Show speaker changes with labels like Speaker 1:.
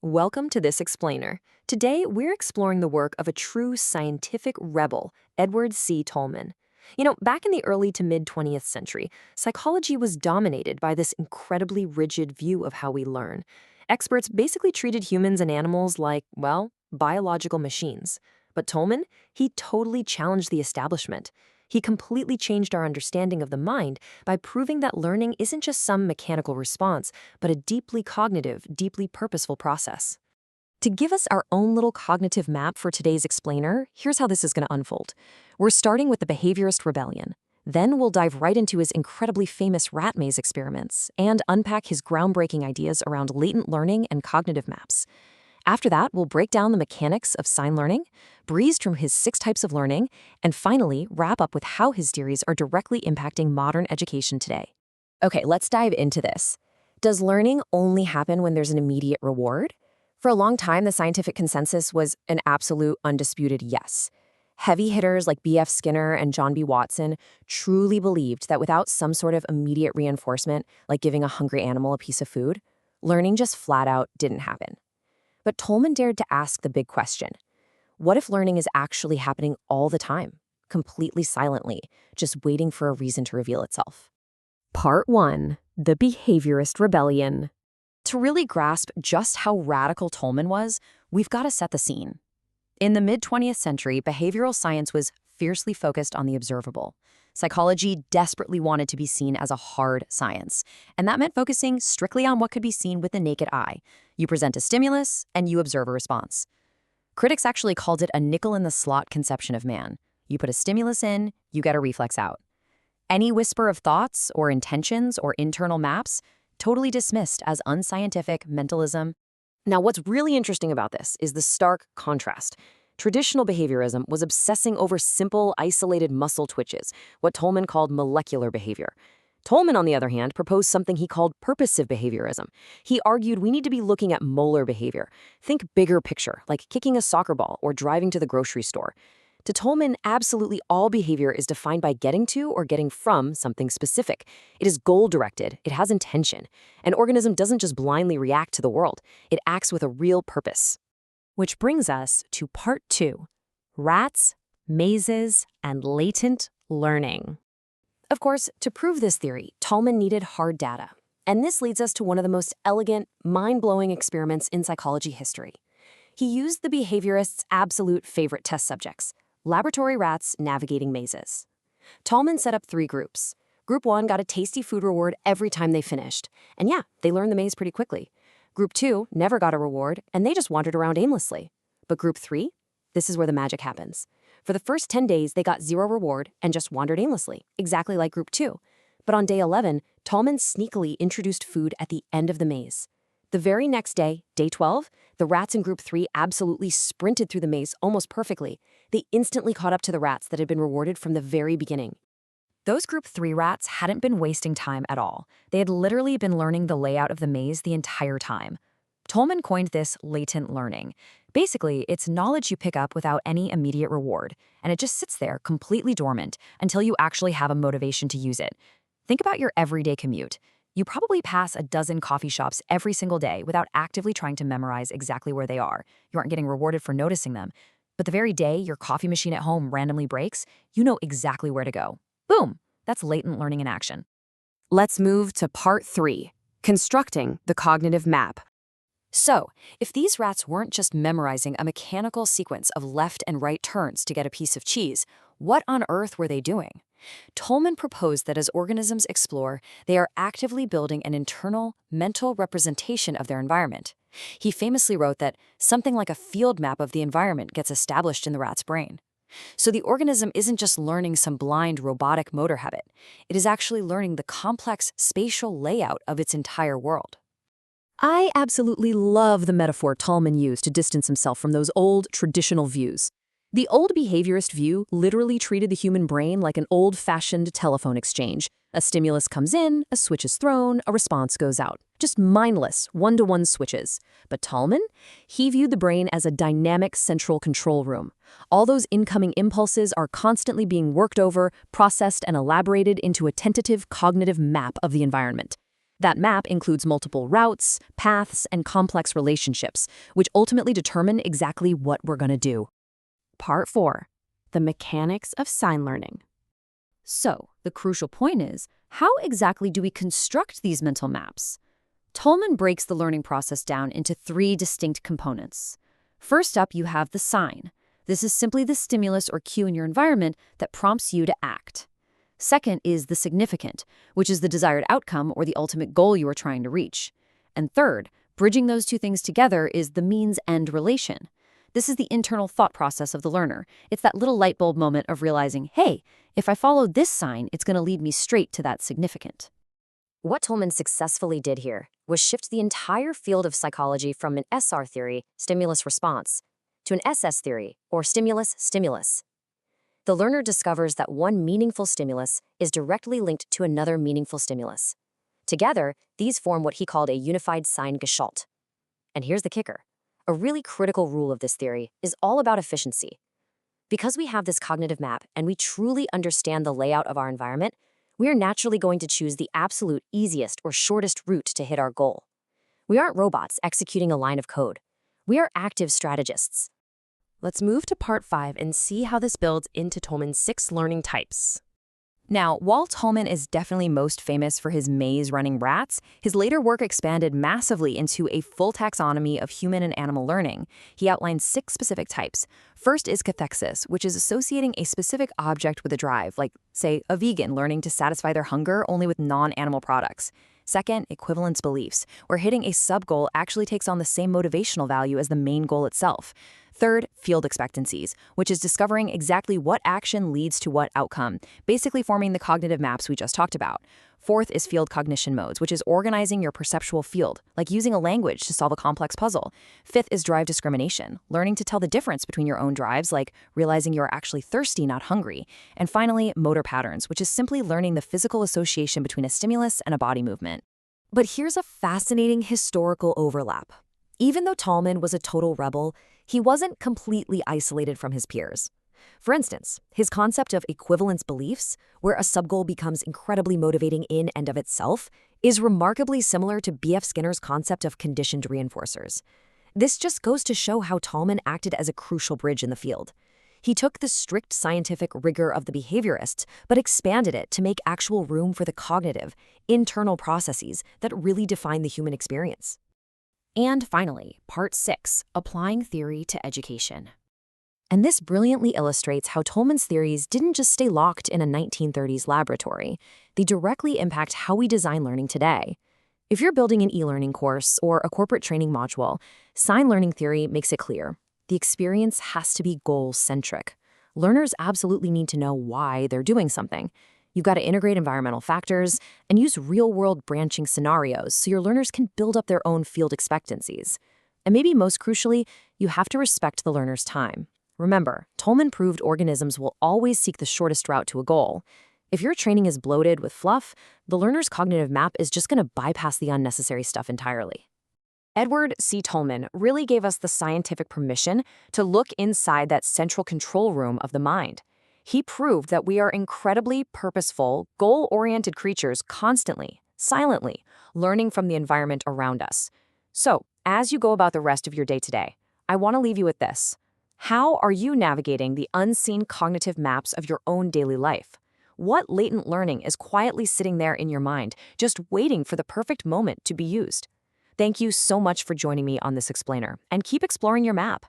Speaker 1: Welcome to This Explainer. Today, we're exploring the work of a true scientific rebel, Edward C. Tolman. Back in the early to mid 20th century, psychology was dominated by this incredibly rigid view of how we learn. Experts basically treated humans and animals like, well, biological machines. But Tolman, he totally challenged the establishment. He completely changed our understanding of the mind by proving that learning isn't just some mechanical response, but a deeply cognitive, deeply purposeful process. To give us our own little cognitive map for today's explainer, here's how this is going to unfold. We're starting with the behaviorist rebellion. Then we'll dive right into his incredibly famous rat maze experiments and unpack his groundbreaking ideas around latent learning and cognitive maps. After that, we'll break down the mechanics of sign learning, breeze through his 6 types of learning, and finally wrap up with how his theories are directly impacting modern education today. Okay, let's dive into this. Does learning only happen when there's an immediate reward? For a long time, the scientific consensus was an absolute, undisputed yes. Heavy hitters like B.F. Skinner and John B. Watson truly believed that without some sort of immediate reinforcement, like giving a hungry animal a piece of food, learning just flat out didn't happen. But Tolman dared to ask the big question. What if learning is actually happening all the time, completely silently, just waiting for a reason to reveal itself? Part 1. The Behaviorist Rebellion. To really grasp just how radical Tolman was, we've got to set the scene. In the mid-20th century, behavioral science was fiercely focused on the observable. Psychology desperately wanted to be seen as a hard science, and that meant focusing strictly on what could be seen with the naked eye. You present a stimulus, and you observe a response. Critics actually called it a nickel-in-the-slot conception of man. You put a stimulus in, you get a reflex out. Any whisper of thoughts or intentions or internal maps, totally dismissed as unscientific mentalism. Now, what's really interesting about this is the stark contrast. Traditional behaviorism was obsessing over simple, isolated muscle twitches, what Tolman called molecular behavior. Tolman, on the other hand, proposed something he called purposive behaviorism. He argued we need to be looking at molar behavior. Think bigger picture, like kicking a soccer ball or driving to the grocery store. To Tolman, absolutely all behavior is defined by getting to or getting from something specific. It is goal-directed, it has intention. An organism doesn't just blindly react to the world, it acts with a real purpose. Which brings us to part 2, rats, mazes, and latent learning. Of course, to prove this theory, Tolman needed hard data. And this leads us to one of the most elegant, mind-blowing experiments in psychology history. He used the behaviorist's absolute favorite test subjects, laboratory rats navigating mazes. Tolman set up 3 groups. Group 1 got a tasty food reward every time they finished. And yeah, they learned the maze pretty quickly. Group 2 never got a reward, and they just wandered around aimlessly. But Group 3? This is where the magic happens. For the first 10 days, they got 0 reward and just wandered aimlessly, exactly like Group 2. But on day 11, Tolman sneakily introduced food at the end of the maze. The very next day, day 12, the rats in Group 3 absolutely sprinted through the maze almost perfectly. They instantly caught up to the rats that had been rewarded from the very beginning. Those Group 3 rats hadn't been wasting time at all. They had literally been learning the layout of the maze the entire time. Tolman coined this latent learning. Basically, it's knowledge you pick up without any immediate reward, and it just sits there completely dormant until you actually have a motivation to use it. Think about your everyday commute. You probably pass a dozen coffee shops every single day without actively trying to memorize exactly where they are. You aren't getting rewarded for noticing them. But the very day your coffee machine at home randomly breaks, you know exactly where to go. Boom! That's latent learning in action. Let's move to part 3, constructing the cognitive map. So, if these rats weren't just memorizing a mechanical sequence of left and right turns to get a piece of cheese, what on earth were they doing? Tolman proposed that as organisms explore, they are actively building an internal, mental representation of their environment. He famously wrote that something like a field map of the environment gets established in the rat's brain. So the organism isn't just learning some blind robotic motor habit. It is actually learning the complex spatial layout of its entire world. I absolutely love the metaphor Tolman used to distance himself from those old, traditional views. The old behaviorist view literally treated the human brain like an old-fashioned telephone exchange. A stimulus comes in, a switch is thrown, a response goes out. Just mindless, one-to-one switches. But Tolman? He viewed the brain as a dynamic central control room. All those incoming impulses are constantly being worked over, processed, and elaborated into a tentative cognitive map of the environment. That map includes multiple routes, paths, and complex relationships, which ultimately determine exactly what we're going to do.
Speaker 2: Part 4. The mechanics of sign learning. So, the crucial point is, how exactly do we construct these mental maps? Tolman breaks the learning process down into 3 distinct components. First up, you have the sign. This is simply the stimulus or cue in your environment that prompts you to act. Second is the significant, which is the desired outcome or the ultimate goal you are trying to reach. And third, bridging those 2 things together is the means-end relation. This is the internal thought process of the learner. It's that little light bulb moment of realizing, hey, if I follow this sign, it's going to lead me straight to that significant.
Speaker 1: What Tolman successfully did here was shift the entire field of psychology from an SR theory, stimulus-response, to an SS theory, or stimulus-stimulus. The learner discovers that one meaningful stimulus is directly linked to another meaningful stimulus. Together, these form what he called a unified sign gestalt. And here's the kicker. A really critical rule of this theory is all about efficiency. Because we have this cognitive map and we truly understand the layout of our environment, we are naturally going to choose the absolute easiest or shortest route to hit our goal. We aren't robots executing a line of code. We are active strategists. Let's move to part 5 and see how this builds into Tolman's 6 learning types. Now, while Tolman is definitely most famous for his maze-running rats, his later work expanded massively into a full taxonomy of human and animal learning. He outlined 6 specific types. First is cathexis, which is associating a specific object with a drive, like, say, a vegan learning to satisfy their hunger only with non-animal products. Second, equivalence beliefs, where hitting a sub-goal actually takes on the same motivational value as the main goal itself. Third, field expectancies, which is discovering exactly what action leads to what outcome, basically forming the cognitive maps we just talked about. Fourth is field cognition modes, which is organizing your perceptual field, like using a language to solve a complex puzzle. Fifth is drive discrimination, learning to tell the difference between your own drives, like realizing you're actually thirsty, not hungry. And finally, motor patterns, which is simply learning the physical association between a stimulus and a body movement. But here's a fascinating historical overlap. Even though Tolman was a total rebel, he wasn't completely isolated from his peers. For instance, his concept of equivalence beliefs, where a subgoal becomes incredibly motivating in and of itself, is remarkably similar to B.F. Skinner's concept of conditioned reinforcers. This just goes to show how Tolman acted as a crucial bridge in the field. He took the strict scientific rigor of the behaviorists, but expanded it to make actual room for the cognitive, internal processes that really define the human experience. And finally, part 6, applying theory to education. And this brilliantly illustrates how Tolman's theories didn't just stay locked in a 1930s laboratory. They directly impact how we design learning today. If you're building an e-learning course or a corporate training module, sign learning theory makes it clear. The experience has to be goal-centric. Learners absolutely need to know why they're doing something. You've got to integrate environmental factors and use real-world branching scenarios so your learners can build up their own field expectancies. And maybe most crucially, you have to respect the learner's time. Remember, Tolman proved organisms will always seek the shortest route to a goal. If your training is bloated with fluff, the learner's cognitive map is just going to bypass the unnecessary stuff entirely. Edward C. Tolman really gave us the scientific permission to look inside that central control room of the mind. He proved that we are incredibly purposeful, goal-oriented creatures constantly, silently, learning from the environment around us. So, as you go about the rest of your day today, I want to leave you with this. How are you navigating the unseen cognitive maps of your own daily life? What latent learning is quietly sitting there in your mind, just waiting for the perfect moment to be used? Thank you so much for joining me on this explainer, and keep exploring your map.